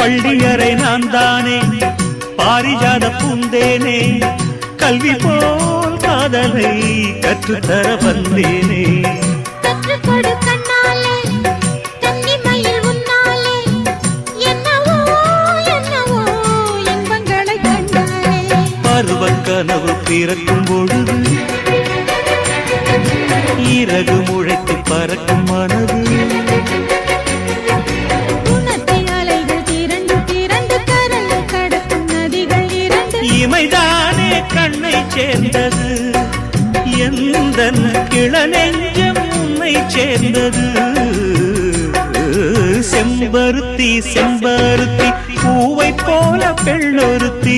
பள்ளியறை நான் தானே பாரிஜாத பூந்தேனே கல்வி போல் காதலை கற்றுத்தர வந்தேனே கற்றுக்கொடு கண்ணாலே கன்னிமயில் உன்னாலே என்னவோ என்னவோ இன்பங்களை கண்டாலே பருவக் கனவு பிறக்கும் பொழுது இறகு முளைத்து பறக்கும் மனது இமைதானே கண்ணை சேர்ந்தது எந்தன் இளநெஞ்சம் உன்னை சேர்ந்தது செம்பருத்தி செம்பருத்தி பூவை போல பெண்ணொருத்தி